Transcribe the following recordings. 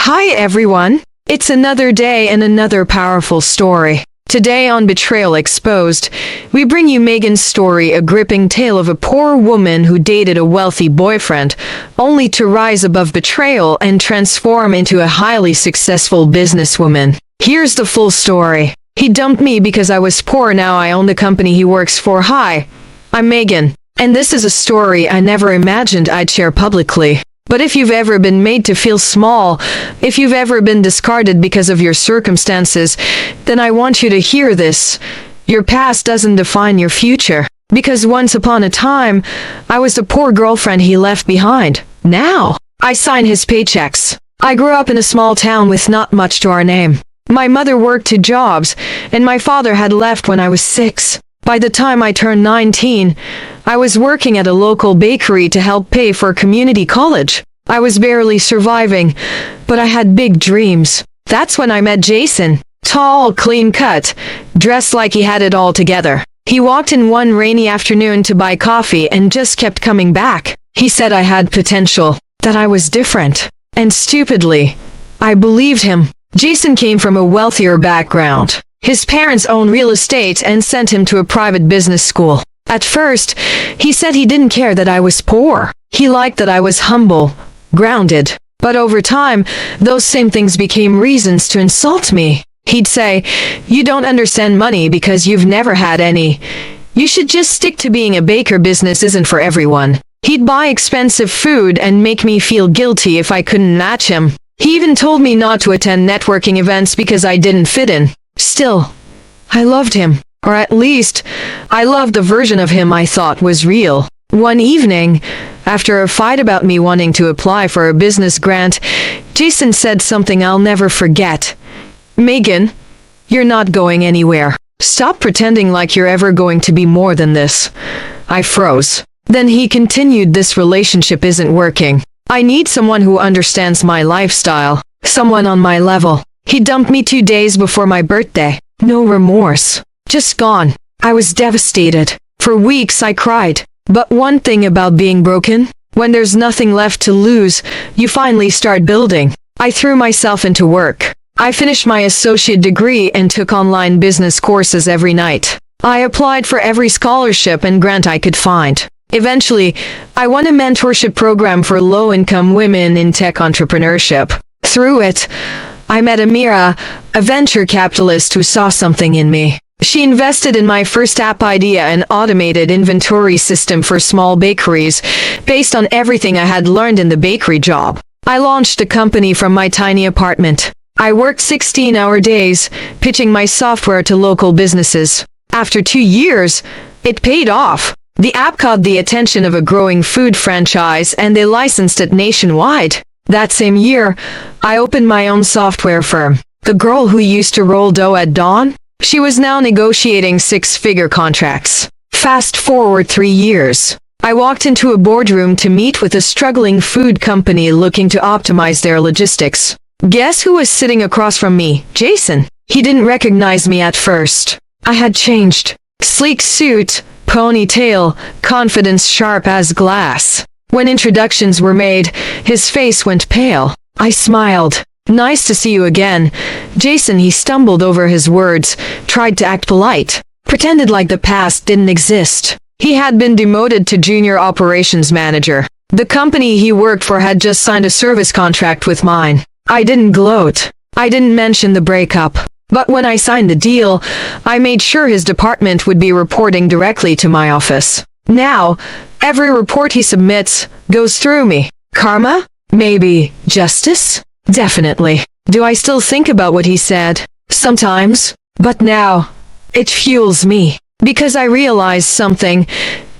Hi everyone! It's another day and another powerful story. Today on Betrayal Exposed, we bring you Megan's story, a gripping tale of a poor woman who dated a wealthy boyfriend, only to rise above betrayal and transform into a highly successful businesswoman. Here's the full story. He dumped me because I was poor. Now I own the company he works for. Hi, I'm Megan, and this is a story I never imagined I'd share publicly. But if you've ever been made to feel small, if you've ever been discarded because of your circumstances, then I want you to hear this. Your past doesn't define your future. Because once upon a time, I was the poor girlfriend he left behind. Now, I sign his paychecks. I grew up in a small town with not much to our name. My mother worked 2 jobs, and my father had left when I was 6. By the time I turned 19, I was working at a local bakery to help pay for community college. I was barely surviving, but I had big dreams. That's when I met Jason. Tall, clean-cut, dressed like he had it all together. He walked in one rainy afternoon to buy coffee and just kept coming back. He said I had potential, that I was different. And stupidly, I believed him. Jason came from a wealthier background. His parents owned real estate and sent him to a private business school. At first, he said he didn't care that I was poor. He liked that I was humble, grounded. But over time, those same things became reasons to insult me. He'd say, "You don't understand money because you've never had any. You should just stick to being a baker. Business isn't for everyone." He'd buy expensive food and make me feel guilty if I couldn't match him. He even told me not to attend networking events because I didn't fit in. Still, I loved him. Or at least, I loved the version of him I thought was real. One evening, after a fight about me wanting to apply for a business grant, Jason said something I'll never forget. "Megan, you're not going anywhere. Stop pretending like you're ever going to be more than this." I froze. Then he continued, "This relationship isn't working. I need someone who understands my lifestyle. Someone on my level." He dumped me 2 days before my birthday. No remorse. Just gone. I was devastated. For weeks I cried. But one thing about being broken, when there's nothing left to lose, you finally start building. I threw myself into work. I finished my associate degree and took online business courses every night. I applied for every scholarship and grant I could find. Eventually, I won a mentorship program for low-income women in tech entrepreneurship. Through it, I met Amira, a venture capitalist who saw something in me. She invested in my first app idea, an automated inventory system for small bakeries, based on everything I had learned in the bakery job. I launched the company from my tiny apartment. I worked 16-hour days, pitching my software to local businesses. After 2 years, it paid off. The app caught the attention of a growing food franchise, and they licensed it nationwide. That same year, I opened my own software firm. The girl who used to roll dough at dawn? She was now negotiating 6-figure contracts. Fast forward 3 years. I walked into a boardroom to meet with a struggling food company looking to optimize their logistics. Guess who was sitting across from me? Jason. He didn't recognize me at first. I had changed. Sleek suit, ponytail, confidence sharp as glass. When introductions were made, his face went pale. I smiled. "Nice to see you again, Jason." He stumbled over his words, tried to act polite, pretended like the past didn't exist. He had been demoted to junior operations manager. The company he worked for had just signed a service contract with mine. I didn't gloat. I didn't mention the breakup. But when I signed the deal, I made sure his department would be reporting directly to my office. Now, every report he submits goes through me. Karma? Maybe. Justice? Definitely. Do I still think about what he said? Sometimes. But now, it fuels me. Because I realize something.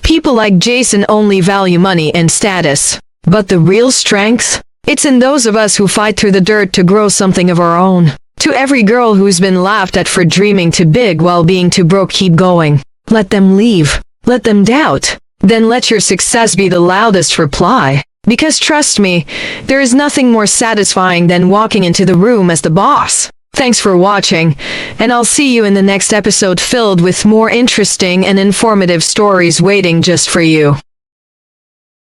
People like Jason only value money and status. But the real strength? It's in those of us who fight through the dirt to grow something of our own. To every girl who's been laughed at for dreaming too big while being too broke, keep going. Let them leave. Let them doubt. Then let your success be the loudest reply. Because trust me, there is nothing more satisfying than walking into the room as the boss. Thanks for watching, and I'll see you in the next episode filled with more interesting and informative stories waiting just for you.